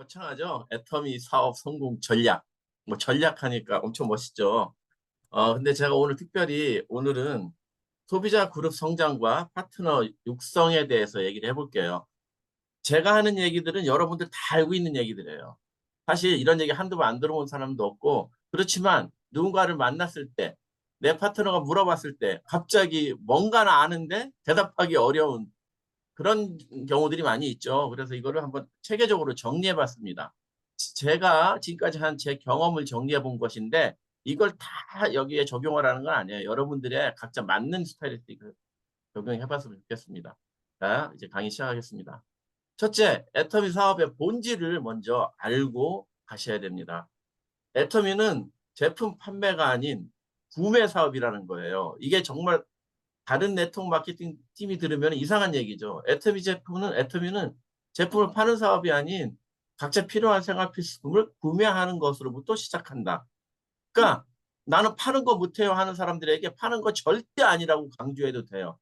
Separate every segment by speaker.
Speaker 1: 거창하죠? 애터미 사업 성공 전략. 뭐 전략하니까 엄청 멋있죠. 근데 제가 오늘 특별히 오늘은 소비자 그룹 성장과 파트너 육성에 대해서 얘기를 해볼게요. 제가 하는 얘기들은 여러분들 다 알고 있는 얘기들이에요. 사실 이런 얘기 한두 번 안 들어본 사람도 없고, 그렇지만 누군가를 만났을 때, 내 파트너가 물어봤을 때 갑자기 뭔가는 아는데 대답하기 어려운 그런 경우들이 많이 있죠. 그래서 이거를 한번 체계적으로 정리해 봤습니다. 제가 지금까지 한 제 경험을 정리해 본 것인데 이걸 다 여기에 적용하라는 건 아니에요. 여러분들의 각자 맞는 스타일리스틱을 적용해 봤으면 좋겠습니다. 자, 이제 강의 시작하겠습니다. 첫째, 애터미 사업의 본질을 먼저 알고 가셔야 됩니다. 애터미는 제품 판매가 아닌 구매 사업이라는 거예요. 이게 정말 다른 네트워크 마케팅 팀이 들으면 이상한 얘기죠. 애터미는 제품을 파는 사업이 아닌 각자 필요한 생활 필수품을 구매하는 것으로부터 시작한다. 그러니까 나는 파는 거 못해요 하는 사람들에게 파는 거 절대 아니라고 강조해도 돼요.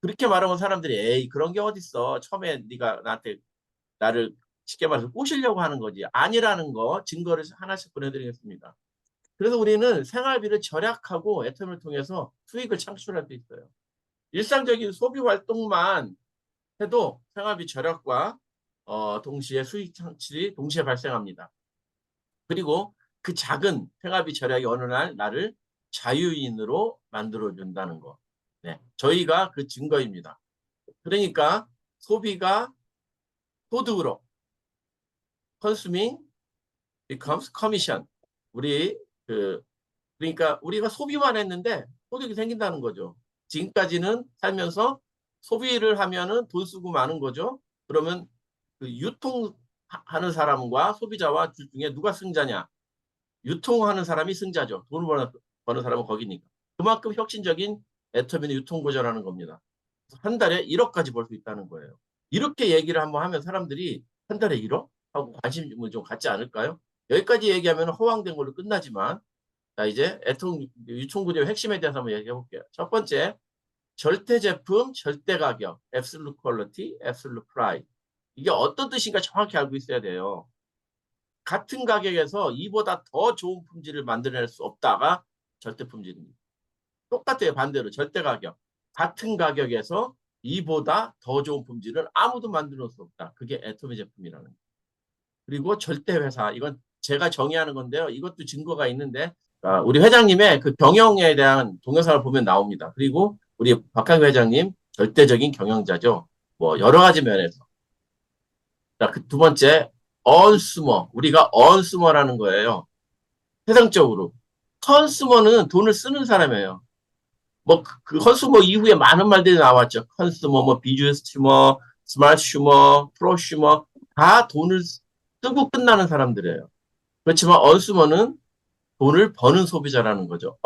Speaker 1: 그렇게 말하면 사람들이 에이 그런 게 어딨어. 처음에 네가 나를 쉽게 말해서 꼬시려고 하는 거지. 아니라는 거 증거를 하나씩 보내드리겠습니다. 그래서 우리는 생활비를 절약하고 애터미를 통해서 수익을 창출할 수 있어요. 일상적인 소비 활동만 해도 생활비 절약과 동시에 수익 창출이 동시에 발생합니다. 그리고 그 작은 생활비 절약이 어느 날 나를 자유인으로 만들어준다는 거. 네, 저희가 그 증거입니다. 그러니까 소비가 소득으로 consuming becomes commission. 우리 그러니까 우리가 소비만 했는데 소득이 생긴다는 거죠. 지금까지는 살면서 소비를 하면은 돈 쓰고 마는 거죠. 그러면 그 유통하는 사람과 소비자와 둘 중에 누가 승자냐? 유통하는 사람이 승자죠. 돈을 버는 사람은 거기니까. 그만큼 혁신적인 애터미는 유통고자라는 겁니다. 한 달에 1억까지 벌 수 있다는 거예요. 이렇게 얘기를 한번 하면 사람들이 한 달에 1억? 하고 관심을 좀 갖지 않을까요? 여기까지 얘기하면 허황된 걸로 끝나지만 자, 이제 유통구조의 핵심에 대해서 한번 얘기해 볼게요. 첫 번째, 절대 제품, 절대 가격, absolute quality, absolute price. 이게 어떤 뜻인가 정확히 알고 있어야 돼요. 같은 가격에서 이보다 더 좋은 품질을 만들어낼 수 없다가 절대 품질입니다. 똑같아요. 반대로 절대 가격. 같은 가격에서 이보다 더 좋은 품질을 아무도 만들어 수 없다. 그게 애터미 제품이라는 거예요. 그리고 절대 회사. 이건 제가 정의하는 건데요. 이것도 증거가 있는데 우리 회장님의 그 경영에 대한 동영상을 보면 나옵니다. 그리고 우리 박한규 회장님 절대적인 경영자죠. 뭐 여러 가지 면에서. 자, 그 두 번째 언스머. 우리가 언스머라는 거예요. 세상적으로. 컨스머는 돈을 쓰는 사람이에요. 뭐 그 컨스머 이후에 많은 말들이 나왔죠. 컨스머, 뭐 비주스튜머, 스마트슈머, 프로슈머 다 돈을 쓰고 끝나는 사람들이에요. 그렇지만 언스머는 돈을 버는 소비자라는 거죠.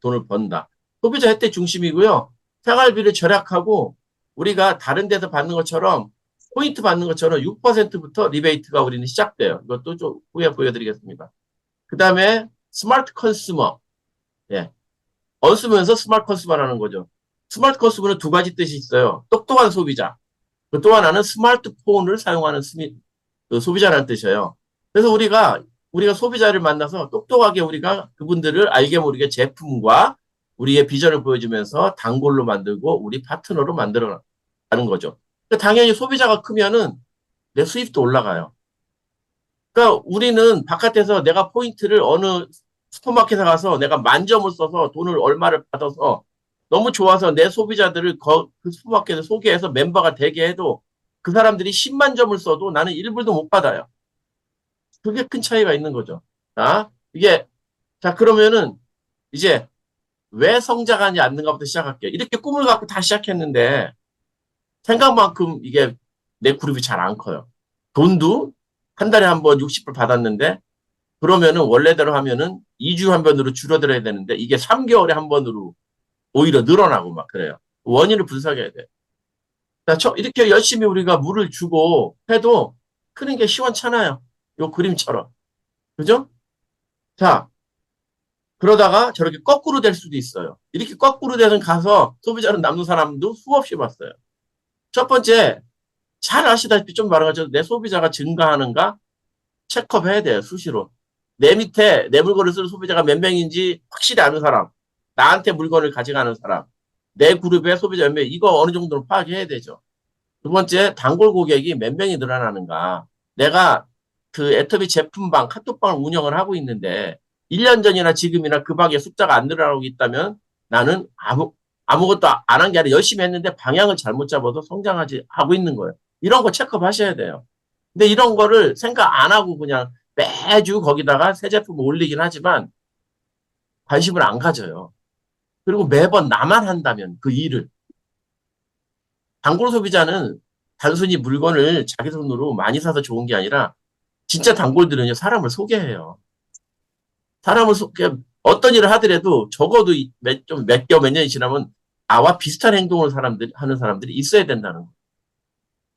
Speaker 1: 돈을 번다. 소비자 혜택 중심이고요. 생활비를 절약하고 우리가 다른 데서 받는 것처럼 포인트 받는 것처럼 6%부터 리베이트가 우리는 시작돼요. 이것도 좀 후에 보여드리겠습니다. 그 다음에 스마트 컨슈머. 예. 쓰면서 스마트 컨슈머라는 거죠. 스마트 컨슈머는 두 가지 뜻이 있어요. 똑똑한 소비자. 또 하나는 스마트폰을 사용하는 소비자라는 뜻이에요. 그래서 우리가 소비자를 만나서 똑똑하게 우리가 그분들을 알게 모르게 제품과 우리의 비전을 보여주면서 단골로 만들고 우리 파트너로 만들어 가는 거죠. 그러니까 당연히 소비자가 크면은 내 수입도 올라가요. 그러니까 우리는 바깥에서 내가 포인트를 어느 슈퍼마켓에 가서 내가 만점을 써서 돈을 얼마를 받아서 너무 좋아서 내 소비자들을 그 슈퍼마켓에 소개해서 멤버가 되게 해도 그 사람들이 10만 점을 써도 나는 1불도 못 받아요. 그게 큰 차이가 있는 거죠. 자, 그러면은 이제 왜 성장하지 않는가부터 시작할게요. 이렇게 꿈을 갖고 다 시작했는데 생각만큼 이게 내 그룹이 잘 안 커요. 돈도 한 달에 한 번 60불 받았는데 그러면은 원래대로 하면은 2주 한 번으로 줄어들어야 되는데 이게 3개월에 한 번으로 오히려 늘어나고 막 그래요. 원인을 분석해야 돼. 이렇게 열심히 우리가 물을 주고 해도 크는 게 시원찮아요. 요 그림처럼. 그죠? 자, 그러다가 저렇게 거꾸로 될 수도 있어요. 이렇게 거꾸로 되는 가서 소비자로 남는 사람도 수없이 봤어요. 첫 번째, 잘 아시다시피 좀 말하자면 내 소비자가 증가하는가? 체크업 해야 돼요, 수시로. 내 밑에 내 물건을 쓰는 소비자가 몇 명인지 확실히 아는 사람, 나한테 물건을 가져가는 사람, 내 그룹의 소비자 몇 명, 이거 어느 정도는 파악해야 되죠. 두 번째, 단골 고객이 몇 명이 늘어나는가. 내가 그 애터미 제품방, 카톡방을 운영을 하고 있는데 1년 전이나 지금이나 그 방에 숫자가 안 늘어나고 있다면 나는 아무것도 안 한 게 아니라 열심히 했는데 방향을 잘못 잡아서 성장하지 하고 있는 거예요. 이런 거 체크업 하셔야 돼요. 근데 이런 거를 생각 안 하고 그냥 매주 거기다가 새 제품 올리긴 하지만 관심을 안 가져요. 그리고 매번 나만 한다면 그 일을. 단골 소비자는 단순히 물건을 자기 손으로 많이 사서 좋은 게 아니라 진짜 단골들은요, 사람을 소개해요. 사람을 소개, 어떤 일을 하더라도 적어도 몇 개월, 몇 년이 지나면 나와 비슷한 행동을 하는 사람들이 있어야 된다는 거.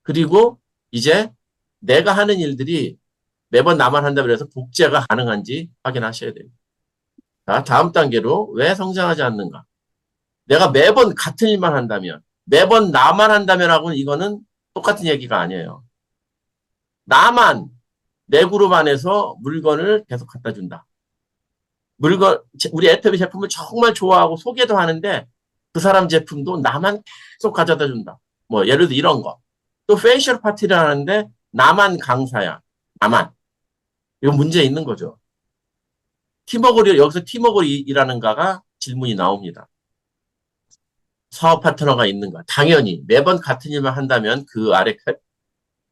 Speaker 1: 그리고 이제 내가 하는 일들이 매번 나만 한다고 해서 복제가 가능한지 확인하셔야 돼요. 자, 다음 단계로 왜 성장하지 않는가? 내가 매번 같은 일만 한다면, 매번 나만 한다면 하고는 이거는 똑같은 얘기가 아니에요. 나만 내 그룹 안에서 물건을 계속 갖다 준다. 우리 애터미 제품을 정말 좋아하고 소개도 하는데 그 사람 제품도 나만 계속 가져다 준다. 뭐 예를 들어 이런 거. 또 페이셜 파티를 하는데 나만 강사야. 나만. 이거 문제 있는 거죠. 여기서 팀워크라는가가 질문이 나옵니다. 사업 파트너가 있는가? 당연히 매번 같은 일만 한다면 그 아래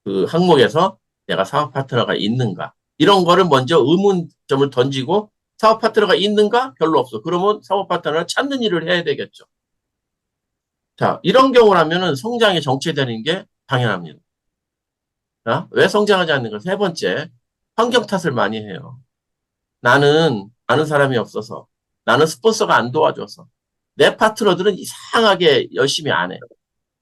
Speaker 1: 그 항목에서 내가 사업 파트너가 있는가? 이런 거를 먼저 의문점을 던지고 사업 파트너가 있는가? 별로 없어. 그러면 사업 파트너를 찾는 일을 해야 되겠죠. 자, 이런 경우라면은 성장이 정체되는 게 당연합니다. 자, 왜 성장하지 않는가? 세 번째, 환경 탓을 많이 해요. 나는 아는 사람이 없어서, 나는 스폰서가 안 도와줘서, 내 파트너들은 이상하게 열심히 안 해.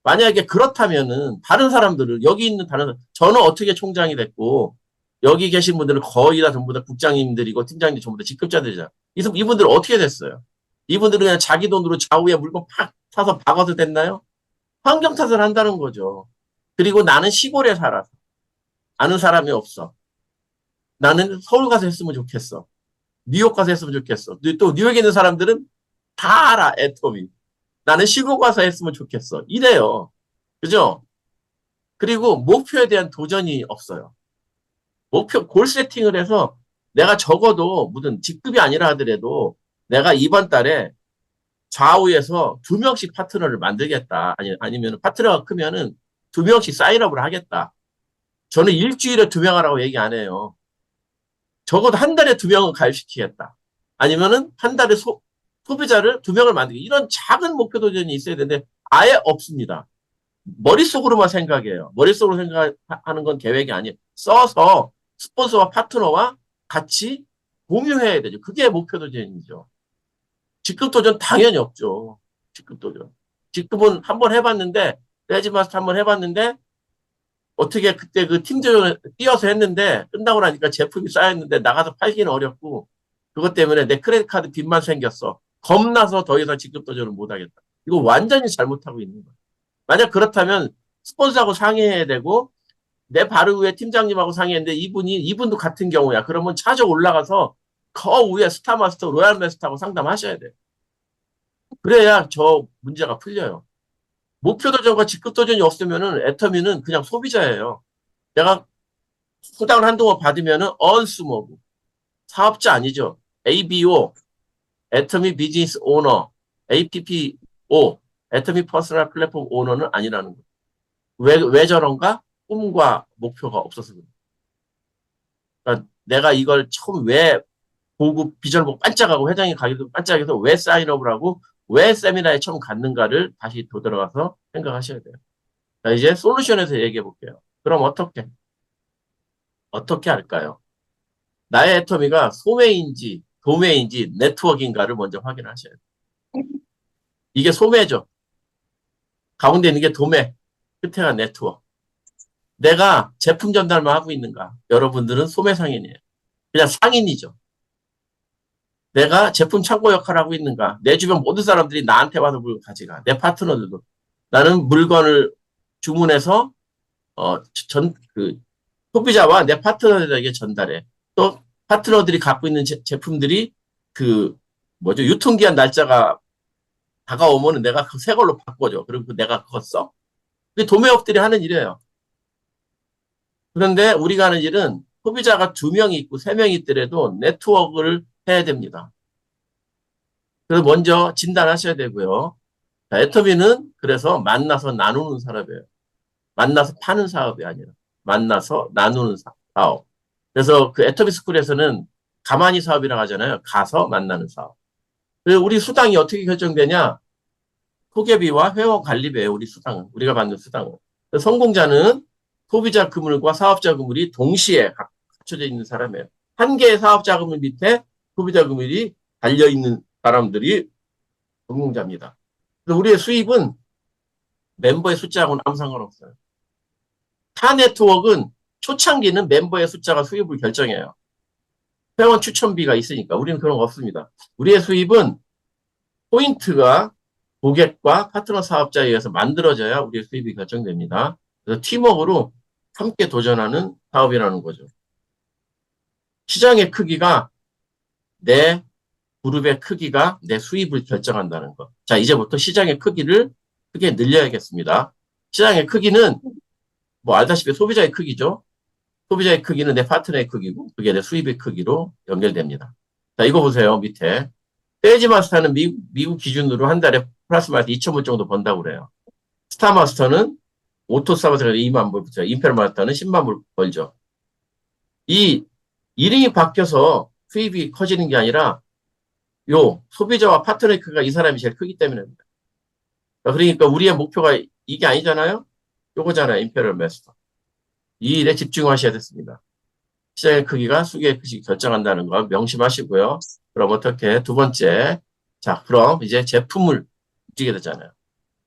Speaker 1: 만약에 그렇다면은 다른 사람들은 여기 있는 저는 어떻게 총장이 됐고 여기 계신 분들은 거의 다 전부 다 국장님들이고 팀장님 전부 다 직급자들이잖아. 이분들은 어떻게 됐어요? 이분들은 그냥 자기 돈으로 좌우에 물건 팍 사서 박아서 됐나요? 환경 탓을 한다는 거죠. 그리고 나는 시골에 살아서 아는 사람이 없어. 나는 서울 가서 했으면 좋겠어. 뉴욕 가서 했으면 좋겠어. 또 뉴욕에 있는 사람들은 다 알아, 애터미. 나는 시골 가서 했으면 좋겠어. 이래요. 그죠? 그리고 목표에 대한 도전이 없어요. 골 세팅을 해서 내가 적어도 무슨 직급이 아니라 하더라도 내가 이번 달에 좌우에서 2명씩 파트너를 만들겠다. 아니면 파트너가 크면은 2명씩 사인업을 하겠다. 저는 일주일에 2명 하라고 얘기 안 해요. 적어도 한 달에 2명은 가입시키겠다. 아니면은 한 달에 소비자를 2명을 만들기. 이런 작은 목표 도전이 있어야 되는데 아예 없습니다. 머릿속으로만 생각해요. 머릿속으로 생각하는 건 계획이 아니에요. 써서 스폰서와 파트너와 같이 공유해야 되죠. 그게 목표 도전이죠. 직급 도전 당연히 없죠. 직급 도전. 직급은 한번 해봤는데, 레지마스터 한번 해봤는데, 어떻게 그때 그 팀전을 뛰어서 했는데, 끝나고 나니까 제품이 쌓였는데, 나가서 팔기는 어렵고, 그것 때문에 내 크레딧 카드 빚만 생겼어. 겁나서 더 이상 직급 도전을 못하겠다. 이거 완전히 잘못하고 있는 거예요. 만약 그렇다면 스폰서하고 상의해야 되고 내 바로 위에 팀장님하고 상의했는데 이분도 같은 경우야. 그러면 차저 올라가서 그 위에 스타마스터, 로얄마스터하고 상담하셔야 돼요. 그래야 저 문제가 풀려요. 목표 도전과 직급 도전이 없으면은 애터미는 그냥 소비자예요. 내가 수당을 한동안 받으면은 언스모브 사업자 아니죠. ABO 애터미 비즈니스 오너 APPO 애터미 퍼스널 플랫폼 오너는 아니라는 거예요. 왜 저런가? 꿈과 목표가 없어서 그래요. 그러니까 내가 이걸 처음 왜 보고 비전을 보고 반짝하고 회장이 가기도 반짝해서 왜 사인업을 하고 왜 세미나에 처음 갔는가를 다시 되돌아가서 생각하셔야 돼요. 자, 이제 솔루션에서 얘기해 볼게요. 그럼 어떻게 할까요? 나의 애터미가 소매인지 도매인지 네트워크인가를 먼저 확인하셔야 돼요. 이게 소매죠. 가운데 있는 게 도매, 끝에가 네트워크. 내가 제품 전달만 하고 있는가? 여러분들은 소매 상인이에요. 그냥 상인이죠. 내가 제품 창고 역할을 하고 있는가? 내 주변 모든 사람들이 나한테 와서 물건 가져가. 내 파트너들도. 나는 물건을 주문해서, 그, 소비자와 내 파트너들에게 전달해. 또 파트너들이 갖고 있는 제품들이 그 뭐죠? 유통기한 날짜가 다가오면은 내가 그 새 걸로 바꿔줘. 그리고 내가 그거 써. 그게 도매업들이 하는 일이에요. 그런데 우리가 하는 일은 소비자가 2명이 있고 3명이 있더라도 네트워크를 해야 됩니다. 그래서 먼저 진단하셔야 되고요. 자, 애터미는 그래서 만나서 나누는 사업이에요. 만나서 파는 사업이 아니라 만나서 나누는 사업. 그래서 그 애터미 스쿨에서는 가만히 사업이라고 하잖아요. 가서 만나는 사업. 그리고 우리 수당이 어떻게 결정되냐? 소개비와 회원 관리비예요. 우리 수당은. 우리가 받는 수당은. 성공자는 소비자 그물과 사업자 그물이 동시에 갖춰져 있는 사람이에요. 한 개의 사업자 그물 밑에 소비자 그물이 달려있는 사람들이 성공자입니다. 그래서 우리의 수입은 멤버의 숫자하고는 아무 상관없어요. 타 네트워크는 초창기는 멤버의 숫자가 수입을 결정해요. 회원 추천비가 있으니까 우리는 그런 거 없습니다. 우리의 수입은 포인트가 고객과 파트너 사업자에 의해서 만들어져야 우리의 수입이 결정됩니다. 그래서 팀워크로 함께 도전하는 사업이라는 거죠. 시장의 크기가 내 그룹의 크기가 내 수입을 결정한다는 것. 자, 이제부터 시장의 크기를 크게 늘려야겠습니다. 시장의 크기는 뭐 알다시피 소비자의 크기죠. 소비자의 크기는 내 파트너의 크기고 그게 내 수입의 크기로 연결됩니다. 자, 이거 보세요. 밑에. 세일즈 마스터는 미국 기준으로 한 달에 플러스 마이너스 2,000불 정도 번다고 그래요. 스타 마스터는 오토 스타 마스터가 2만 불, 임페럴 마스터는 10만 불 벌죠. 이 이름이 바뀌어서 수입이 커지는 게 아니라 요 소비자와 파트너의 크기가 이 사람이 제일 크기 때문입니다. 그러니까 우리의 목표가 이게 아니잖아요. 요거잖아요. 임페럴 마스터. 이 일에 집중하셔야 됐습니다. 시장의 크기가 수익의 크기 결정한다는 거 명심하시고요. 그럼 어떻게? 두 번째. 자, 그럼 이제 제품을 움직이게 되잖아요.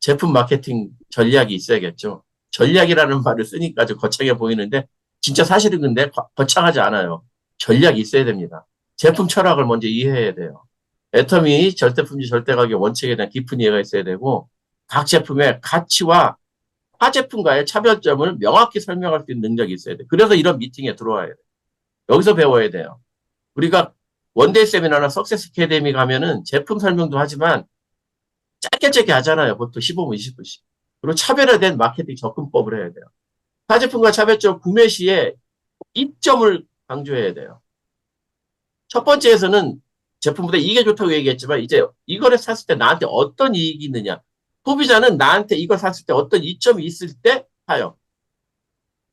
Speaker 1: 제품 마케팅 전략이 있어야겠죠. 전략이라는 말을 쓰니까 좀 거창해 보이는데 진짜 사실은 근데 거창하지 않아요. 전략이 있어야 됩니다. 제품 철학을 먼저 이해해야 돼요. 애터미 절대품질 절대가격 원칙에 대한 깊은 이해가 있어야 되고 각 제품의 가치와 타 제품과의 차별점을 명확히 설명할 수 있는 능력이 있어야 돼요. 그래서 이런 미팅에 들어와야 돼요. 여기서 배워야 돼요. 우리가 원데이 세미나나 석세스 캐데미 가면은 제품 설명도 하지만 짧게 하잖아요. 보통 15분, 20분씩. 그리고 차별화된 마케팅 접근법을 해야 돼요. 타 제품과 차별점 구매 시에 입점을 강조해야 돼요. 첫 번째에서는 제품보다 이게 좋다고 얘기했지만 이제 이거를 샀을 때 나한테 어떤 이익이 있느냐. 소비자는 나한테 이걸 샀을 때 어떤 이점이 있을 때 사요.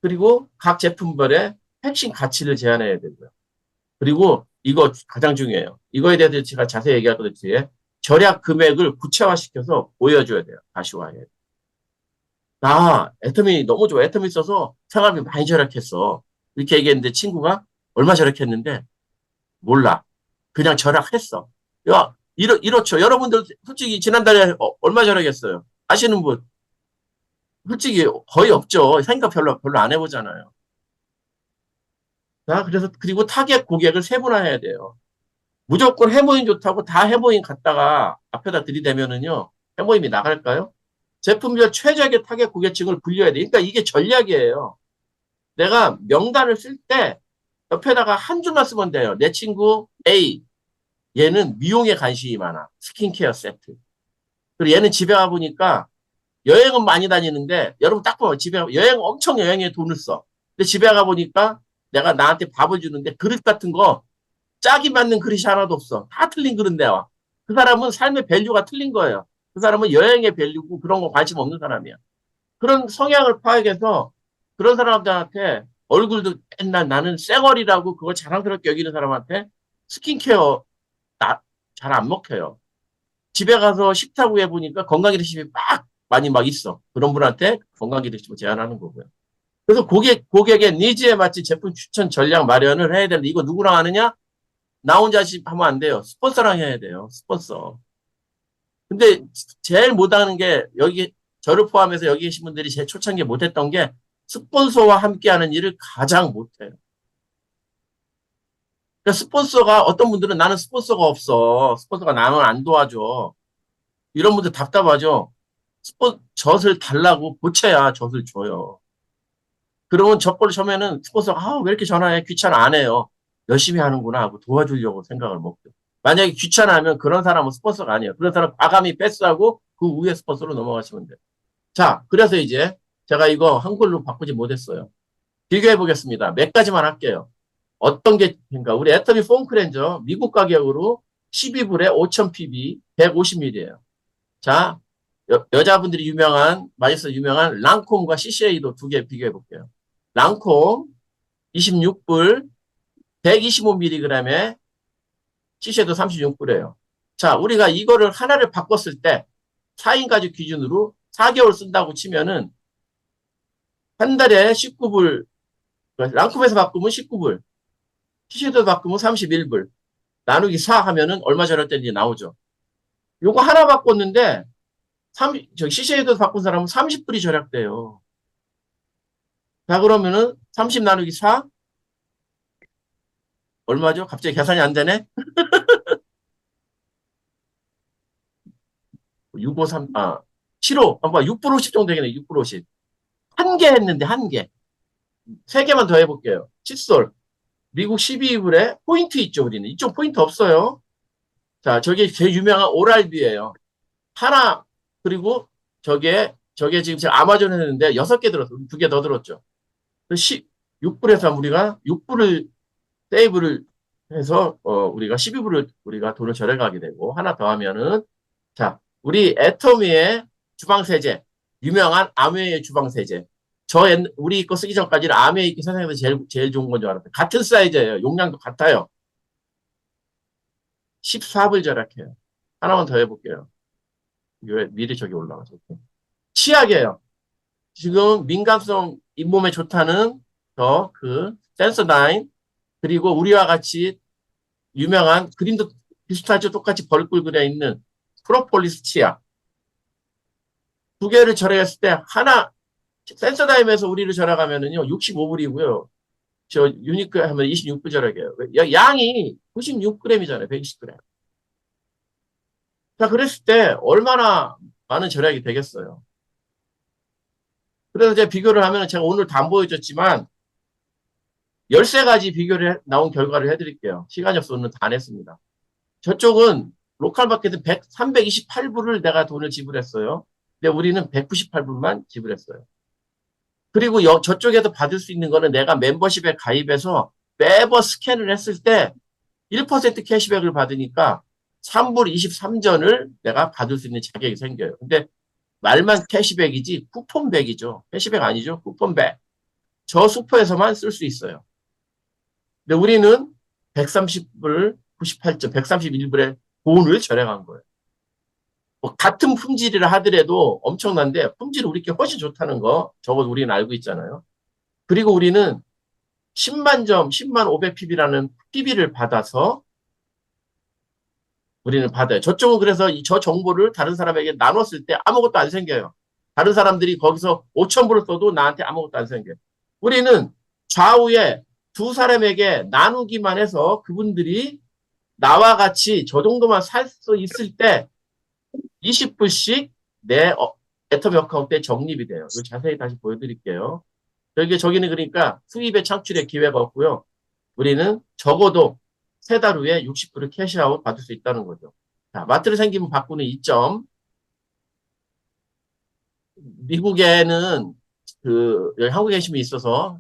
Speaker 1: 그리고 각 제품별의 핵심 가치를 제안해야 되고요. 그리고 이거 가장 중요해요. 이거에 대해서 제가 자세히 얘기할 것 뒤에 절약 금액을 구체화시켜서 보여줘야 돼요. 가시화해. 나 애터미 너무 좋아. 애터미 써서 생활비 많이 절약했어. 이렇게 얘기했는데 친구가 얼마 절약했는데 몰라. 그냥 절약했어. 야, 이렇죠. 여러분들 솔직히 지난달에 얼마 절약했어요? 아시는 분? 솔직히 거의 없죠. 생각 별로 안 해보잖아요. 자, 그래서 그리고 타겟 고객을 세분화해야 돼요. 무조건 해모임 좋다고 다 해모임 갖다가 앞에다 들이대면은요, 해모임이 나갈까요? 제품별 최적의 타겟 고객층을 불려야 돼. 그러니까 이게 전략이에요. 내가 명단을 쓸 때 옆에다가 한 줄만 쓰면 돼요. 내 친구 A. 얘는 미용에 관심이 많아. 스킨케어 세트. 그리고 얘는 집에 가보니까 여행은 많이 다니는데, 여러분 딱 보면 집에 여행 엄청 여행에 돈을 써. 근데 집에 가보니까 내가 나한테 밥을 주는데 그릇 같은 거 짝이 맞는 그릇이 하나도 없어. 다 틀린 그릇 내와. 그 사람은 삶의 밸류가 틀린 거예요. 그 사람은 여행의 밸류고 그런 거 관심 없는 사람이야. 그런 성향을 파악해서 그런 사람들한테 얼굴도 맨날 나는 쌩얼이라고 그걸 자랑스럽게 여기는 사람한테 스킨케어 잘 안 먹혀요. 집에 가서 식탁 위에 보니까 건강기능식품이 막 많이 막 있어. 그런 분한테 건강기능식품 제안하는 거고요. 그래서 고객의 니즈에 맞춘 제품 추천 전략 마련을 해야 되는데 이거 누구랑 하느냐? 나 혼자 하면 안 돼요. 스폰서랑 해야 돼요. 스폰서. 근데 제일 못하는 게 여기 저를 포함해서 여기 계신 분들이 제 초창기에 못했던 게 스폰서와 함께하는 일을 가장 못해요. 그러니까 스폰서가 어떤 분들은 나는 스폰서가 없어. 스폰서가 나는 안 도와줘. 이런 분들 답답하죠. 젖을 달라고 고쳐야 젖을 줘요. 그러면 저걸 처음에는 스폰서가 왜 이렇게 전화해? 귀찮아 안 해요. 열심히 하는구나 하고 도와주려고 생각을 먹죠. 만약에 귀찮아하면 그런 사람은 스폰서가 아니에요. 그런 사람 과감히 패스하고 그 위에 스폰서로 넘어가시면 돼요. 자, 그래서 이제 제가 이거 한글로 바꾸지 못했어요. 비교해 보겠습니다. 몇 가지만 할게요. 어떤 게, 그러니까 우리 애터미 폼크렌저 미국 가격으로 12불에 5000pb 150ml예요. 자, 여자분들이 맛있어 유명한 랑콤과 CCA도 두 개 비교해 볼게요. 랑콤 26불 125mg에 CCA도 36불이에요. 자, 우리가 이거를 하나를 바꿨을 때 4인 가족 기준으로 4개월 쓴다고 치면은 한 달에 19불, 랑콤에서 바꾸면 19불, CCA도 바꾸면 31불, 나누기 4 하면은 얼마 절약된지 나오죠. 요거 하나 바꿨는데 CCA도 바꾼 사람은 30불이 절약돼요. 자, 그러면은 30 나누기 4 얼마죠? 갑자기 계산이 안 되네? 653, 7호, 6불 50 정도 되겠네, 6불 50. 한 개 했는데, 한 개. 세 개만 더 해볼게요. 칫솔. 미국 12불에 포인트 있죠, 우리는. 이쪽 포인트 없어요. 자, 저게 제일 유명한 오랄비예요. 하나, 그리고 저게 지금 제가 아마존에 했는데 6개 들었어. 2개 더 들었죠. 6불에서 우리가 6불을 세이브를 해서 우리가 12불을 우리가 돈을 절약하게 되고 하나 더 하면은 자, 우리 애터미의 주방세제 유명한 아메이의 주방세제 우리 거 쓰기 전까지는 아메이 게 세상에서 제일 좋은 건 줄 알았어요. 같은 사이즈예요. 용량도 같아요. 14불 절약해요. 하나만 더 해볼게요. 왜 미리 저기 올라가서 치약이에요. 지금 민감성 잇몸에 좋다는 그 센서다인 그리고 우리와 같이 유명한 그림도 비슷하죠. 똑같이 벌꿀 그려 있는 프로폴리스 치약. 두 개를 절약했을 때 하나 센서다임에서 우리를 절약하면은요 65불이고요. 저 유니크 하면 26불 절약해요. 양이 96g이잖아요. 120g. 자, 그랬을 때 얼마나 많은 절약이 되겠어요. 그래서 제가 비교를 하면 제가 오늘 다 안 보여줬지만 13가지 비교를 나온 결과를 해드릴게요. 시간이 없어서 오늘 다 안 했습니다. 저쪽은 로컬 마켓은 328불을 내가 돈을 지불했어요. 근데 우리는 198불만 지불했어요. 그리고 저쪽에서 받을 수 있는 거는 내가 멤버십에 가입해서 매번 스캔을 했을 때 1% 캐시백을 받으니까 3불 23전을 내가 받을 수 있는 자격이 생겨요. 근데 말만 캐시백이지 쿠폰백이죠. 캐시백 아니죠. 쿠폰백. 저 슈퍼에서만 쓸 수 있어요. 근데 우리는 130불 98점, 131불에 돈을 절약한 거예요. 뭐 같은 품질이라 하더라도 엄청난데 품질은 우리께 훨씬 좋다는 거 적어도 우리는 알고 있잖아요. 그리고 우리는 10만 점, 10만 500pb라는 PB를 받아서 우리는 받아요. 저쪽은 그래서 저 정보를 다른 사람에게 나눴을 때 아무것도 안 생겨요. 다른 사람들이 거기서 5,000불을 써도 나한테 아무것도 안 생겨요. 우리는 좌우에 두 사람에게 나누기만 해서 그분들이 나와 같이 저 정도만 살 수 있을 때 20불씩 내 애터미 어카운트에 적립이 돼요. 이거 자세히 다시 보여드릴게요. 저기는 그러니까 수입의 창출의 기회가 없고요. 우리는 적어도 3달 후에 60불을 캐시아웃 받을 수 있다는 거죠. 자, 마트를 생기면 바꾸는 이점. 미국에는 여기 한국에 계시면 있어서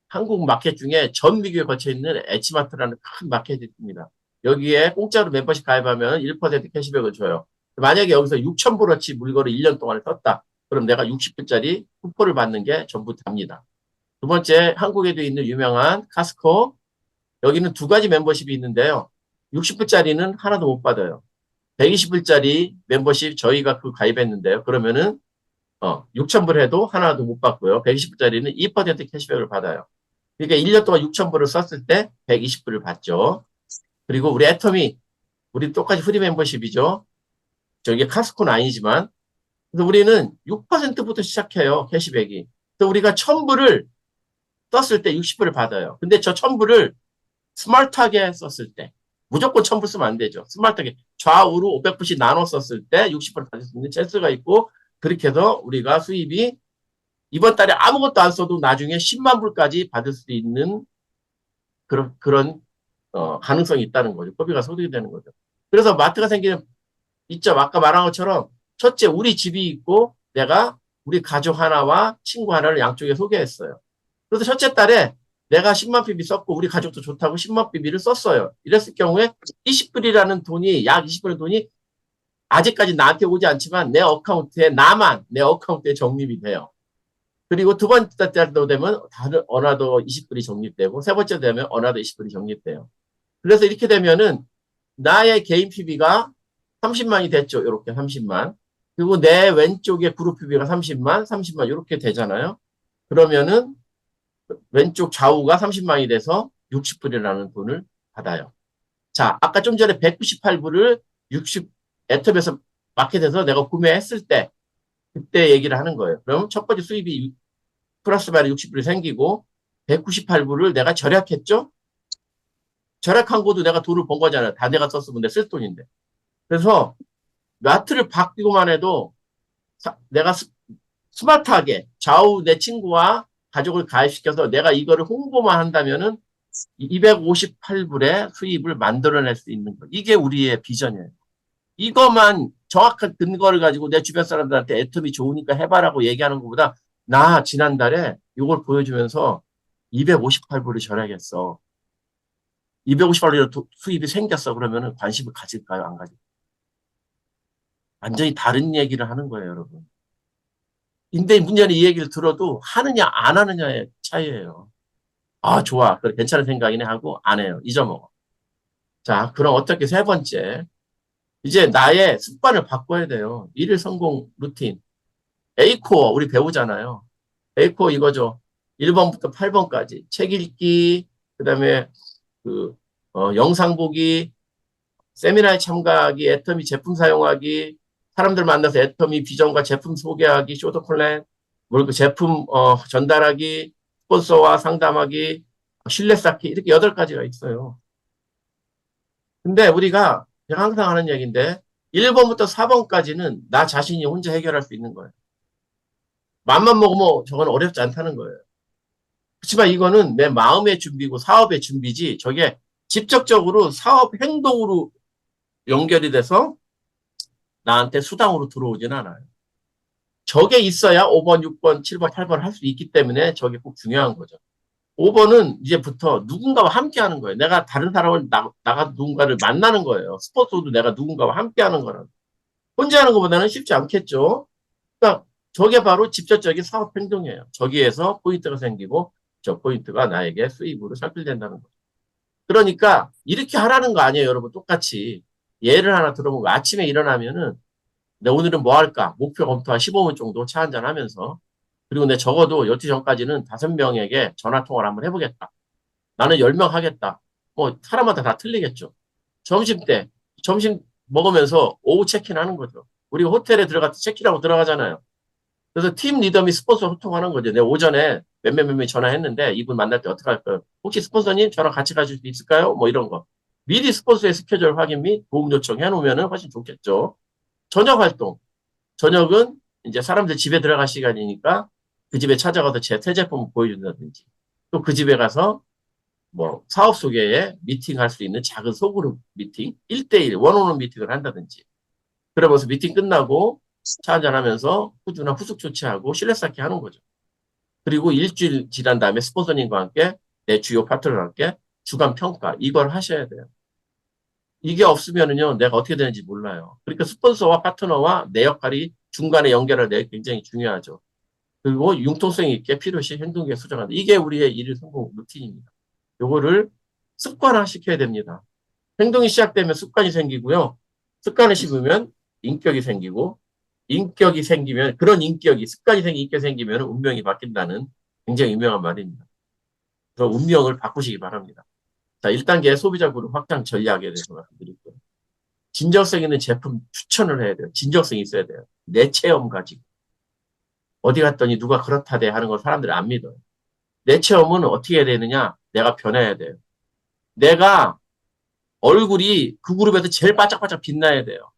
Speaker 1: 한국 마켓 중에 전 미국에 거쳐 있는 H마트라는 큰 마켓이 있습니다. 여기에 공짜로 멤버십 가입하면 1% 캐시백을 줘요. 만약에 여기서 6,000불어치 물건을 1년 동안 썼다. 그럼 내가 60불짜리 쿠폰을 받는 게 전부 답니다. 두 번째, 한국에도 있는 유명한 카스코. 여기는 2가지 멤버십이 있는데요. 60불짜리는 하나도 못 받아요. 120불짜리 멤버십 저희가 가입했는데요. 그러면은 6,000불 해도 하나도 못 받고요. 120불짜리는 2% 캐시백을 받아요. 그러니까 1년 동안 6,000불을 썼을 때 120불을 받죠. 그리고 우리 애터미, 우리 똑같이 프리 멤버십이죠. 저게 카스코는 아니지만. 그래서 우리는 6%부터 시작해요. 캐시백이. 그래서 우리가 1,000불을 썼을 때 60불을 받아요. 근데 저 1,000불을 스마트하게 썼을 때 무조건 1,000불 쓰면 안 되죠. 스마트하게 좌우로 500불씩 나눠 썼을 때 60불을 받을 수 있는 찬스가 있고 그렇게 해서 우리가 수입이 이번 달에 아무것도 안 써도 나중에 10만 불까지 받을 수 있는 그런 가능성이 있다는 거죠. 소비가 소득이 되는 거죠. 그래서 마트가 생기는 있죠. 아까 말한 것처럼 첫째 우리 집이 있고 내가 우리 가족 하나와 친구 하나를 양쪽에 소개했어요. 그래서 첫째 달에 내가 10만 PB 썼고 우리 가족도 좋다고 10만 PB를 썼어요. 이랬을 경우에 20불이라는 돈이 약 20불의 돈이 아직까지 나한테 오지 않지만 내 어카운트에 나만 내 어카운트에 적립이 돼요. 그리고 두 번째 달도 되면 다른 어나더 20불이 적립되고 세 번째 되면 어나더 20불이 적립돼요. 그래서 이렇게 되면은 나의 개인 PB가 30만이 됐죠. 이렇게 30만. 그리고 내 왼쪽에 그룹 PB가 30만, 30만 이렇게 되잖아요. 그러면은 왼쪽 좌우가 30만이 돼서 60불이라는 돈을 받아요. 자, 아까 좀 전에 198불을 60 애텀에서 마켓에서 내가 구매했을 때 그때 얘기를 하는 거예요. 그럼 첫 번째 수입이 플러스 마이너스 60불이 생기고 198불을 내가 절약했죠? 절약한 것도 내가 돈을 번 거잖아요. 다 내가 썼으면 내 쓸 돈인데. 그래서 마트를 바뀌고만 해도 내가 스마트하게 좌우 내 친구와 가족을 가입시켜서 내가 이거를 홍보만 한다면은 258불의 수입을 만들어낼 수 있는 거. 이게 우리의 비전이에요. 이것만 정확한 근거를 가지고 내 주변 사람들한테 애텀이 좋으니까 해봐라고 얘기하는 것보다 나 지난달에 이걸 보여주면서 258불을 절약했어. 258불 수입이 생겼어. 그러면 관심을 가질까요? 안 가질까요? 완전히 다른 얘기를 하는 거예요, 여러분. 근데 문제는 이 얘기를 들어도 하느냐 안 하느냐의 차이예요. 아, 좋아. 그래, 괜찮은 생각이네 하고 안 해요. 잊어먹어. 자, 그럼 어떻게 세 번째. 이제 나의 습관을 바꿔야 돼요. 일일 성공 루틴. A코어 우리 배우잖아요. A코어 이거죠. 1번부터 8번까지 책 읽기, 그다음에 그 영상 보기, 세미나에 참가하기, 애터미 제품 사용하기, 사람들 만나서 애터미 비전과 제품 소개하기, 쇼더 플랜, 그 제품 전달하기, 스폰서와 상담하기, 신뢰 쌓기 이렇게 8가지가 있어요. 근데 우리가 항상 하는 얘기인데 1번부터 4번까지는 나 자신이 혼자 해결할 수 있는 거예요. 맘만 먹으면 저건 어렵지 않다는 거예요. 그렇지만 이거는 내 마음의 준비고 사업의 준비지 저게 직접적으로 사업 행동으로 연결이 돼서 나한테 수당으로 들어오진 않아요. 저게 있어야 5번, 6번, 7번, 8번 할 수 있기 때문에 저게 꼭 중요한 거죠. 5번은 이제부터 누군가와 함께 하는 거예요. 내가 다른 사람을 나가 누군가를 만나는 거예요. 스포츠도 내가 누군가와 함께 하는 거는. 혼자 하는 것보다는 쉽지 않겠죠. 그러니까 저게 바로 직접적인 사업 행동이에요. 저기에서 포인트가 생기고 저 포인트가 나에게 수입으로 살필된다는 거죠. 그러니까 이렇게 하라는 거 아니에요, 여러분. 똑같이. 예를 하나 들어보면 아침에 일어나면은 내 오늘은 뭐 할까? 목표 검토 한 15분 정도 차 한잔 하면서 그리고 내 적어도 12시 전까지는 5명에게 전화 통화를 한번 해보겠다. 나는 10명 하겠다. 뭐 사람마다 다 틀리겠죠. 점심 때 점심 먹으면서 오후 체크인 하는 거죠. 우리가 호텔에 들어갈 때 체크인하고 들어가잖아요. 그래서 팀 리더 및 스폰서 소통하는 거죠. 내가 오전에 몇몇 전화했는데 이분 만날 때 어떻게 할까요? 혹시 스폰서님 저랑 같이 가실 수 있을까요? 뭐 이런 거. 미리 스폰서의 스케줄 확인 및 도움 요청 해놓으면 훨씬 좋겠죠. 저녁 활동. 저녁은 이제 사람들 집에 들어갈 시간이니까 그 집에 찾아가서 제 새 제품을 보여준다든지 또 그 집에 가서 뭐 사업 소개에 미팅할 수 있는 작은 소그룹 미팅, 1대1 원오원 미팅을 한다든지 그러면서 미팅 끝나고 차 한잔 하면서 후주나 후숙 조치하고 신뢰 쌓기 하는 거죠. 그리고 일주일 지난 다음에 스폰서님과 함께 내 주요 파트너와 함께 주간 평가 이걸 하셔야 돼요. 이게 없으면은요 내가 어떻게 되는지 몰라요. 그러니까 스폰서와 파트너와 내 역할이 중간에 연결할 때 굉장히 중요하죠. 그리고 융통성 있게 필요시 행동에 수정한다. 이게 우리의 일일 성공 루틴입니다. 요거를 습관화 시켜야 됩니다. 행동이 시작되면 습관이 생기고요. 습관을 심으면 인격이 생기고 인격이 생기면 그런 인격이 습관이 생기 인격이 생기면 운명이 바뀐다는 굉장히 유명한 말입니다. 그래서 운명을 바꾸시기 바랍니다. 자, 1단계 소비자 그룹 확장 전략에 대해서 말씀드릴게요. 진정성 있는 제품 추천을 해야 돼요. 진정성이 있어야 돼요. 내 체험 가지고. 어디 갔더니 누가 그렇다대 하는 걸 사람들이 안 믿어요. 내 체험은 어떻게 해야 되느냐? 내가 변해야 돼요. 내가 얼굴이 그 그룹에서 제일 바짝바짝 빛나야 돼요.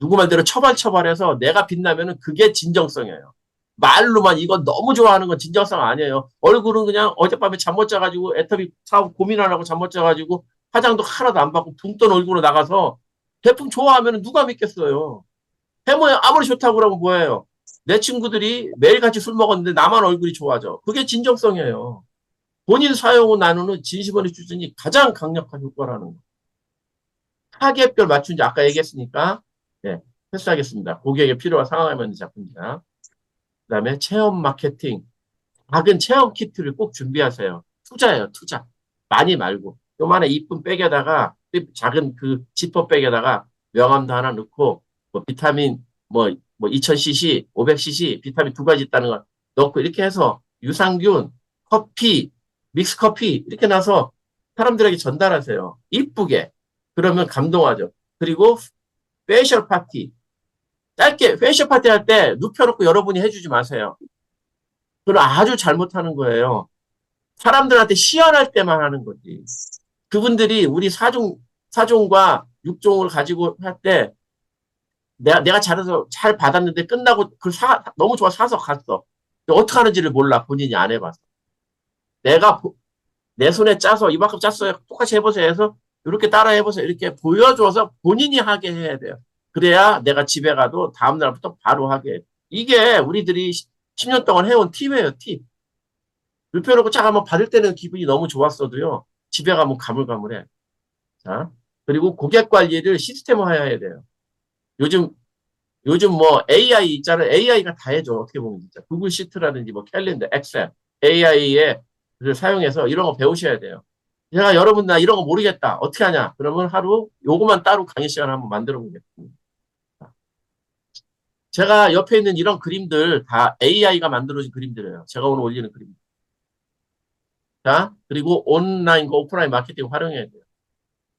Speaker 1: 누구 말대로 처발처발해서 내가 빛나면은 그게 진정성이에요. 말로만 이건 너무 좋아하는 건 진정성 아니에요. 얼굴은 그냥 어젯밤에 잠 못 자가지고 애터미 사고 고민 안 하고 잠 못 자가지고 화장도 하나도 안 받고 붕 떠는 얼굴로 나가서 제품 좋아하면 누가 믿겠어요. 해모에 아무리 좋다고 그러면 뭐예요? 내 친구들이 매일 같이 술 먹었는데 나만 얼굴이 좋아져. 그게 진정성이에요. 본인 사용 후 나누는 진시버리 추진이 가장 강력한 효과라는 거. 타겟별 맞춘지 아까 얘기했으니까 네, 패스하겠습니다. 고객에 필요한 상황에 맞는 작품입니다. 그다음에 체험 마케팅. 작은 체험 키트를 꼭 준비하세요. 투자예요, 투자. 많이 말고. 요만한 이쁜 백에다가 작은 그 지퍼백에다가 명함도 하나 넣고 뭐 비타민 뭐 2000cc, 500cc 비타민 두 가지 있다는 거 넣고 이렇게 해서 유산균, 커피, 믹스 커피 이렇게 나서 사람들에게 전달하세요. 이쁘게. 그러면 감동하죠. 그리고 페이셜 파티. 짧게 페이셜 파티 할 때 눕혀놓고 여러분이 해주지 마세요. 그건 아주 잘못하는 거예요. 사람들한테 시연할 때만 하는 거지. 그분들이 우리 사종과 육종을 가지고 할 때 내가 잘해서 잘 받았는데 끝나고 너무 좋아 사서 갔어. 어떻게 하는지를 몰라. 본인이 안 해봐서. 내가 내 손에 짜서 이만큼 짰어요. 똑같이 해보세요 해서 이렇게 따라 해보세요. 이렇게 보여줘서 본인이 하게 해야 돼요. 그래야 내가 집에 가도 다음날부터 바로 하게 해요. 이게 우리들이 10년 동안 해온 팁이에요. 팁. 눕혀놓고 쫙 한번 받을 때는 기분이 너무 좋았어도요. 집에 가면 가물가물해. 자, 그리고 고객 관리를 시스템화해야 돼요. 요즘 뭐 AI 있잖아요. AI가 다 해줘. 어떻게 보면 진짜 구글 시트라든지 뭐 캘린더, 엑셀, AI를 사용해서 이런 거 배우셔야 돼요. 제가 여러분 나 이런 거 모르겠다. 어떻게 하냐? 그러면 하루 요거만 따로 강의 시간 한번 만들어 보겠습니다. 제가 옆에 있는 이런 그림들 다 AI가 만들어진 그림들이에요. 제가 오늘 올리는 그림. 자, 그리고 온라인과 오프라인 마케팅 활용해야 돼요.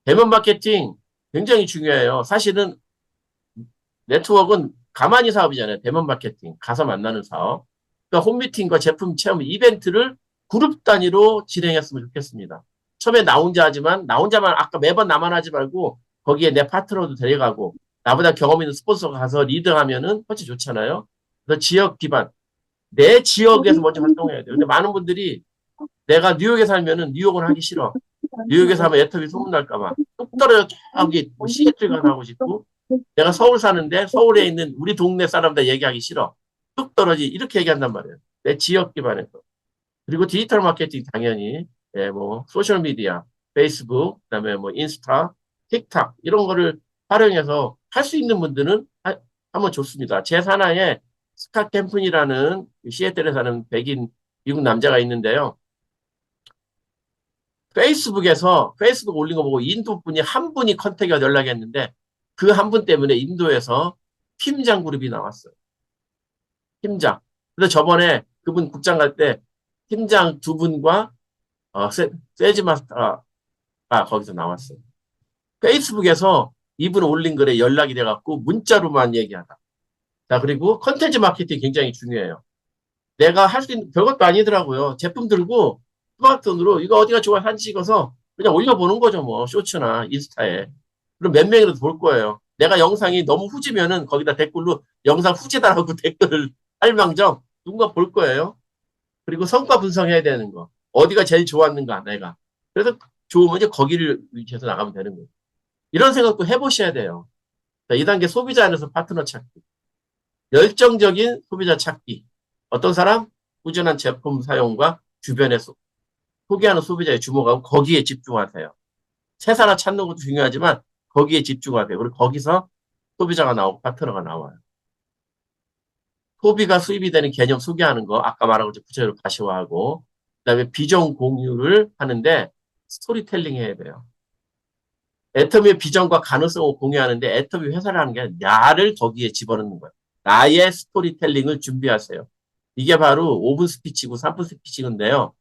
Speaker 1: 대면 마케팅 굉장히 중요해요. 사실은 네트워크는 가만히 사업이잖아요. 대면 마케팅, 가서 만나는 사업. 그러니까 홈미팅과 제품 체험 이벤트를 그룹 단위로 진행했으면 좋겠습니다. 처음에 나 혼자 하지만 나 혼자만 아까 매번 나만 하지 말고 거기에 내 파트너도 데려가고 나보다 경험 있는 스폰서가 가서 리드하면은 훨씬 좋잖아요. 그래서 지역 기반, 내 지역에서 먼저 활동해야 돼요. 근데 많은 분들이 내가 뉴욕에 살면은 뉴욕은 하기 싫어. 뉴욕에서 하면 애터미 소문날까봐. 뚝 떨어져 저기 뭐 시애틀 가서 하고 싶고 내가 서울 사는데 서울에 있는 우리 동네 사람들 얘기하기 싫어. 뚝 떨어지 이렇게 얘기한단 말이에요. 내 지역 기반에서. 그리고 디지털 마케팅 당연히 예, 뭐 소셜 미디어, 페이스북, 그다음에 뭐 인스타, 틱탁 이런 거를 활용해서 할 수 있는 분들은 하면 좋습니다. 제 산하에 스캇 캠픈이라는 시애틀에 사는 백인 미국 남자가 있는데요. 페이스북에서 페이스북 올린 거 보고 인도 분이 한 분이 컨택이 연락이 했는데 그 한 분 때문에 인도에서 팀장 그룹이 나왔어요. 팀장. 그래서 저번에 그분 국장 갈 때 팀장 두 분과 세지 마스터가 거기서 나왔어요. 페이스북에서 이분 올린 글에 연락이 돼갖고 문자로만 얘기하다. 자, 그리고 컨텐츠 마케팅 굉장히 중요해요. 내가 할 수 있는 별것도 아니더라고요. 제품 들고 스마트폰으로 이거 어디가 좋아 사진 찍어서 그냥 올려보는 거죠. 뭐 쇼츠나 인스타에. 그럼 몇 명이라도 볼 거예요. 내가 영상이 너무 후지면은 거기다 댓글로 영상 후지다라고 댓글을 할 망정 누군가 볼 거예요. 그리고 성과 분석해야 되는 거. 어디가 제일 좋았는가 내가. 그래서 좋으면 이제 거기를 위해서 나가면 되는 거예요. 이런 생각도 해보셔야 돼요. 자, 2단계 소비자 안에서 파트너 찾기. 열정적인 소비자 찾기. 어떤 사람? 꾸준한 제품 사용과 주변에 소개하는 소비자에 주목하고 거기에 집중하세요. 세사나 찾는 것도 중요하지만 거기에 집중하세요. 그리고 거기서 소비자가 나오고 파트너가 나와요. 소비가 수입이 되는 개념 소개하는 거 아까 말한 것처럼 구체적으로 가시화하고 그다음에 비전 공유를 하는데 스토리텔링 해야 돼요. 애터미의 비전과 가능성을 공유하는데 애터미 회사를 하는 게 아니라 나를 거기에 집어넣는 거예요. 나의 스토리텔링을 준비하세요. 이게 바로 5분 스피치고 3분 스피치인데요.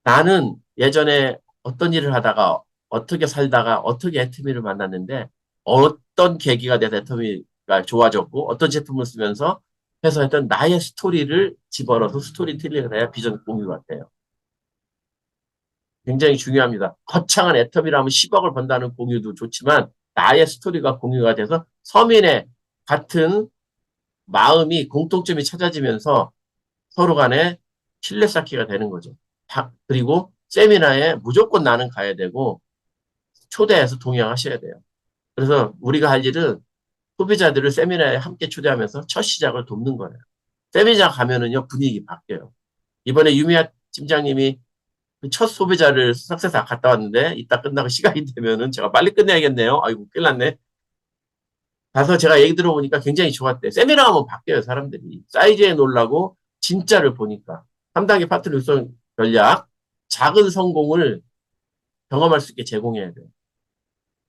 Speaker 1: 나는 예전에 어떤 일을 하다가 어떻게 살다가 어떻게 애터미를 만났는데 어떤 계기가 돼서 애터미가 좋아졌고 어떤 제품을 쓰면서 해서 했던 나의 스토리를 집어넣어서 스토리텔링을 해야 비전 공유가 돼요. 굉장히 중요합니다. 거창한 애터미라면 10억을 번다는 공유도 좋지만 나의 스토리가 공유가 돼서 서민의 같은 마음이 공통점이 찾아지면서 서로 간에 신뢰 쌓기가 되는 거죠. 그리고 세미나에 무조건 나는 가야 되고 초대해서 동행하셔야 돼요. 그래서 우리가 할 일은 소비자들을 세미나에 함께 초대하면서 첫 시작을 돕는 거예요. 세미나 가면은요, 분위기 바뀌어요. 이번에 유미아 팀장님이 그첫 소비자를 석세사 갔다 왔는데 이따 끝나고 시간이 되면은 제가 빨리 끝내야겠네요. 아이고, 큰일 났네. 가서 제가 얘기 들어보니까 굉장히 좋았대. 세미나 가면 바뀌어요, 사람들이. 사이즈에 놀라고 진짜를 보니까. 3단계 파트너 육성 전략, 작은 성공을 경험할 수 있게 제공해야 돼요.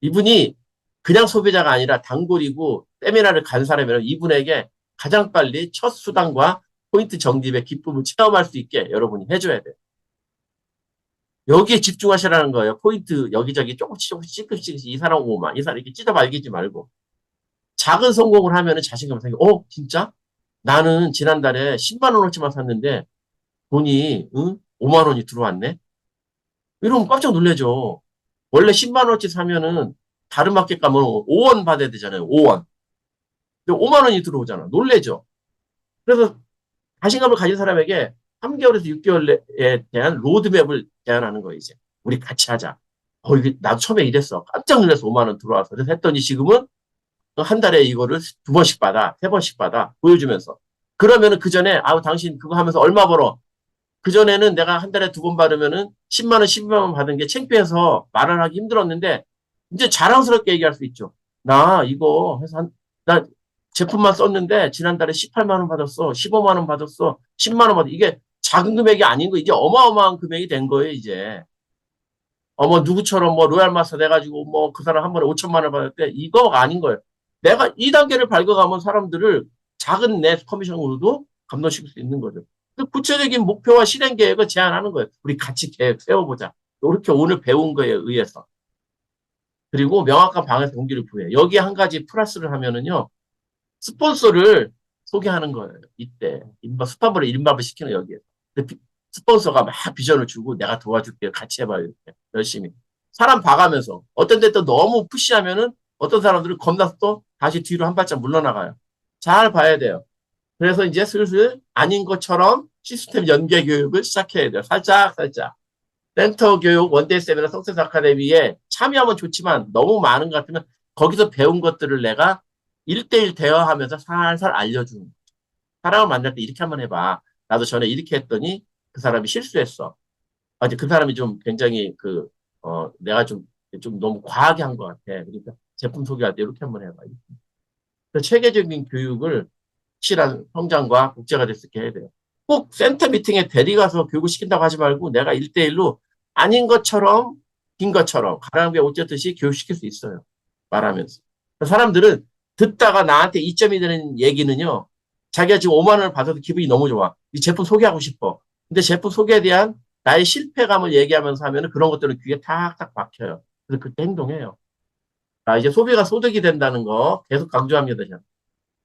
Speaker 1: 이분이 그냥 소비자가 아니라 단골이고 세미나를 간 사람이라면 이분에게 가장 빨리 첫 수당과 포인트 적립의 기쁨을 체험할 수 있게 여러분이 해줘야 돼요. 여기에 집중하시라는 거예요. 포인트 여기저기 조금씩 이 사람 오만 이 사람 이렇게 찢어 말기지 말고 작은 성공을 하면은 자신감 생겨. 진짜? 나는 지난달에 10만 원어치만 샀는데 돈이 5만 원이 들어왔네. 이러면 깜짝 놀래죠. 원래 10만 원어치 사면은 다른 마켓 가면 5원 받아야 되잖아요. 5원. 근데 5만 원이 들어오잖아. 놀래죠. 그래서 자신감을 가진 사람에게 3개월에서 6개월에 대한 로드맵을 제안하는 거예요, 이제. 우리 같이 하자. 이게 나도 처음에 이랬어. 깜짝 놀라서 5만 원 들어와서. 그래서 했더니 지금은 한 달에 이거를 2번씩 받아, 3번씩 받아, 보여주면서. 그러면은 그 전에, 당신 그거 하면서 얼마 벌어? 그 전에는 내가 한 달에 2번 받으면은 10만 원, 12만 원 받은 게 창피해서 말을 하기 힘들었는데, 이제 자랑스럽게 얘기할 수 있죠. 나 이거 해서 나 제품만 썼는데 지난달에 18만 원 받았어. 15만 원 받았어. 10만 원 받았어. 이게 작은 금액이 아닌 거 이제 어마어마한 금액이 된 거예요, 이제. 누구처럼 로얄 마스터 돼가지고 그 사람 한 번에 5천만 원 받았대. 이거가 아닌 거예요. 내가 이 단계를 밟아가면 사람들을 작은 내 커미션으로도 감동시킬 수 있는 거죠. 구체적인 목표와 실행 계획을 제안하는 거예요. 우리 같이 계획 세워보자. 이렇게 오늘 배운 거에 의해서. 그리고 명확한 방향 동기를 부여해. 여기에 한 가지 플러스를 하면은요. 스폰서를 소개하는 거예요. 이때. 스판벌을 인밥을 시키는 여기에. 스폰서가 막 비전을 주고 내가 도와줄게. 같이 해봐요. 이렇게. 열심히. 사람 봐가면서. 어떤 데 또 너무 푸시하면은 어떤 사람들은 겁나서 또 다시 뒤로 한 발짝 물러나가요. 잘 봐야 돼요. 그래서 이제 슬슬 아닌 것처럼 시스템 연계 교육을 시작해야 돼요. 살짝, 살짝. 센터 교육 원데이 세미나 석세스 아카데미에 참여하면 좋지만 너무 많은 것 같으면 거기서 배운 것들을 내가 1대1 대화하면서 살살 알려주는. 사람을 만날 때 이렇게 한번 해봐. 나도 전에 이렇게 했더니 그 사람이 실수했어. 그 사람이 좀 굉장히 내가 좀 너무 과하게 한 것 같아. 그러니까 제품 소개할 때 이렇게 한번 해봐. 그래서 체계적인 교육을 확실한 성장과 국제가 될 수 있게 해야 돼요. 꼭 센터 미팅에 데리가서 교육을 시킨다고 하지 말고 내가 1대1로 아닌 것처럼 긴 것처럼 가랑비에 옷 젖듯이 교육시킬 수 있어요. 말하면서. 사람들은 듣다가 나한테 이점이 되는 얘기는요. 자기가 지금 5만 원을 받아도 기분이 너무 좋아. 이 제품 소개하고 싶어. 근데 제품 소개에 대한 나의 실패감을 얘기하면서 하면 그런 것들은 귀에 탁탁 박혀요. 그래서 그렇게 행동해요. 이제 소비가 소득이 된다는 거 계속 강조합니다.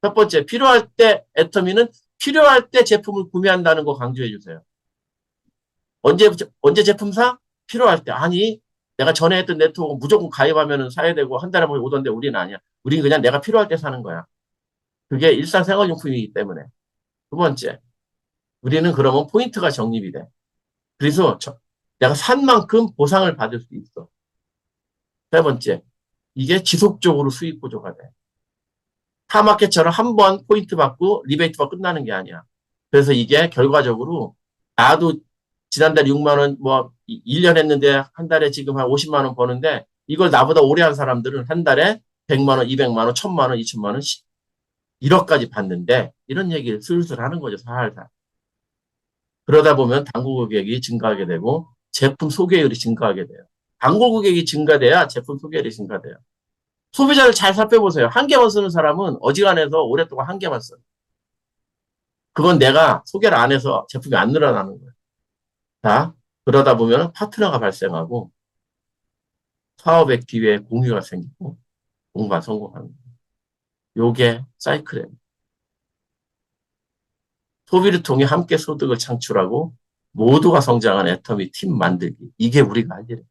Speaker 1: 첫 번째, 필요할 때 애터미는 필요할 때 제품을 구매한다는 거 강조해 주세요. 언제 제품 사? 필요할 때. 아니, 내가 전에 했던 네트워크 무조건 가입하면 사야 되고 한 달에 오던데 우리는 아니야. 우리는 그냥 내가 필요할 때 사는 거야. 그게 일상생활용품이기 때문에. 두 번째, 우리는 그러면 포인트가 적립이 돼. 그래서 내가 산 만큼 보상을 받을 수 있어. 세 번째, 이게 지속적으로 수익 구조가 돼. 타마켓처럼 한 번 포인트 받고 리베이트 받고 끝나는 게 아니야. 그래서 이게 결과적으로 나도 지난달 6만 원, 1년 했는데 한 달에 지금 한 50만 원 버는데 이걸 나보다 오래 한 사람들은 한 달에 100만 원, 200만 원, 1000만 원, 2000만 원, 1억까지 받는데 이런 얘기를 슬슬 하는 거죠. 살살. 그러다 보면 단골 고객이 증가하게 되고 제품 소개율이 증가하게 돼요. 단골 고객이 증가돼야 제품 소개율이 증가돼요. 소비자를 잘 살펴보세요. 한 개만 쓰는 사람은 어지간해서 오랫동안 한 개만 써요. 그건 내가 소개를 안 해서 제품이 안 늘어나는 거예요. 자, 그러다 보면 파트너가 발생하고 사업의 기회에 공유가 생기고 공부가 성공하는 거예요. 요게 사이클이에요. 소비를 통해 함께 소득을 창출하고 모두가 성장한 애터미 팀 만들기. 이게 우리가 할 일이에요.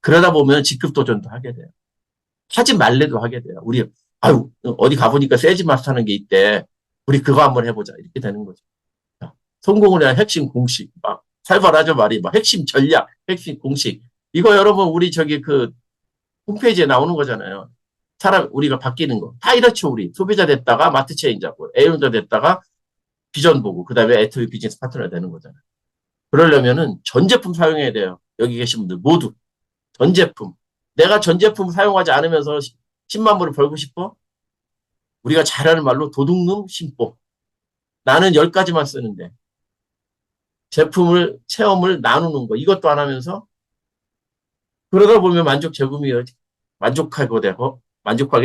Speaker 1: 그러다 보면 직급 도전도 하게 돼요. 하지 말래도 하게 돼요. 우리 아유, 어디 가보니까 세지 마스터하는 게 있대. 우리 그거 한번 해보자. 이렇게 되는 거죠. 성공을 위한 핵심 공식. 막 살벌하죠, 말이. 막 핵심 전략, 핵심 공식. 이거 여러분, 우리 저기 그 홈페이지에 나오는 거잖아요. 사람, 우리가 바뀌는 거. 다 이렇죠, 우리. 소비자 됐다가 마트 체인 잡고, 애용자 됐다가 비전 보고, 그 다음에 애터미 비즈니스 파트너 되는 거잖아요. 그러려면은 전 제품 사용해야 돼요. 여기 계신 분들 모두. 전 제품. 내가 전 제품 사용하지 않으면서 10만 불을 벌고 싶어? 우리가 잘하는 말로 도둑놈 심보. 나는 10가지만 쓰는데 제품을 체험을 나누는 거 이것도 안 하면서 그러다 보면 만족하게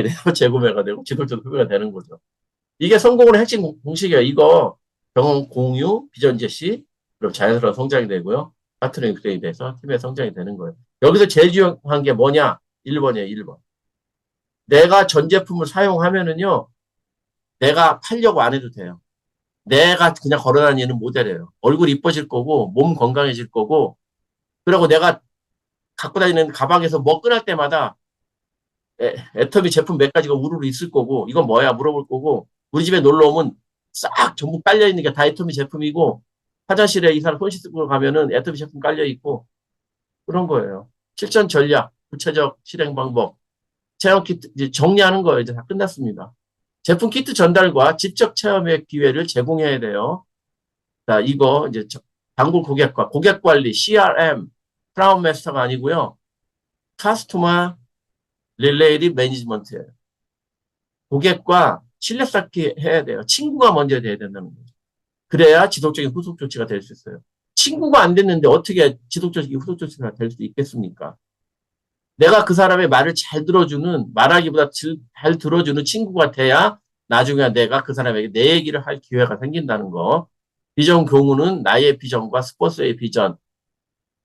Speaker 1: 되고 재구매가 되고 지속적 소비가 되는 거죠. 이게 성공의 핵심 공식이에요. 이거 경험 공유, 비전 제시, 그리고 자연스러운 성장이 되고요. 파트너 육성이 돼서 팀의 성장이 되는 거예요. 여기서 제일 중요한 게 뭐냐? 1번이에요, 1번. 내가 전 제품을 사용하면은요, 내가 팔려고 안 해도 돼요. 내가 그냥 걸어다니는 모델이에요. 얼굴 이뻐질 거고, 몸 건강해질 거고, 그리고 내가 갖고 다니는 가방에서 뭐 꺼낼 때마다 애터미 제품 몇 가지가 우르르 있을 거고, 이건 뭐야? 물어볼 거고, 우리 집에 놀러 오면 싹 전부 깔려 있는 게 다 애터미 제품이고, 화장실에 이 사람 손 씻고 가면은 애터미 제품 깔려 있고, 그런 거예요. 실전 전략, 구체적 실행 방법, 체험 키트, 이제 정리하는 거예요. 이제 다 끝났습니다. 제품 키트 전달과 직접 체험의 기회를 제공해야 돼요. 자, 이거 이제 단골 고객과 고객 관리, CRM, 크라운 마스터가 아니고요. 카스토마 릴레이리 매니지먼트예요. 고객과 신뢰 쌓기 해야 돼요. 친구가 먼저 돼야 된다는 거죠. 그래야 지속적인 후속 조치가 될 수 있어요. 친구가 안 됐는데 어떻게 지속적인 후속 조치가 될 수 있겠습니까? 내가 그 사람의 말을 잘 들어주는, 말하기보다 잘 들어주는 친구가 돼야 나중에 내가 그 사람에게 내 얘기를 할 기회가 생긴다는 거. 비전 공유는 나의 비전과 스포츠의 비전.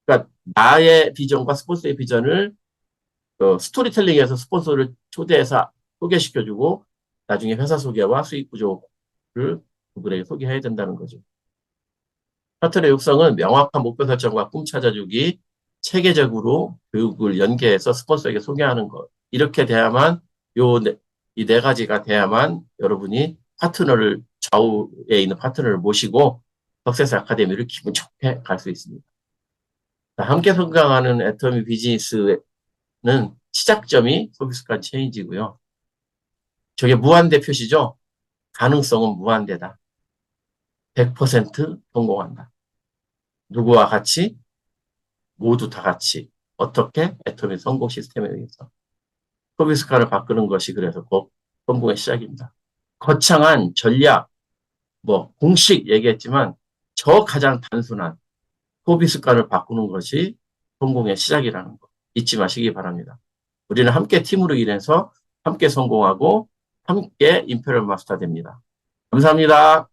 Speaker 1: 그러니까 나의 비전과 스포츠의 비전을 스토리텔링에서 스폰서를 초대해서 소개시켜주고 나중에 회사 소개와 수익 구조를 그들에게 소개해야 된다는 거죠. 파트너 육성은 명확한 목표 설정과 꿈 찾아주기, 체계적으로 교육을 연계해서 스폰서에게 소개하는 것. 이렇게 돼야만 이 네 가지가 돼야만 여러분이 파트너를 좌우에 있는 파트너를 모시고 석세스 아카데미를 기분 좋게 갈 수 있습니다. 함께 성장하는 애터미 비즈니스는 시작점이 소비습관 체인지고요. 저게 무한대 표시죠? 가능성은 무한대다. 100% 성공한다. 누구와 같이? 모두 다 같이. 어떻게? 애터미 성공 시스템에 의해서. 소비습관을 바꾸는 것이 그래서 곧 성공의 시작입니다. 거창한 전략, 공식 얘기했지만 저 가장 단순한 소비습관을 바꾸는 것이 성공의 시작이라는 거 잊지 마시기 바랍니다. 우리는 함께 팀으로 일해서 함께 성공하고 함께 임페리얼 마스터 됩니다. 감사합니다.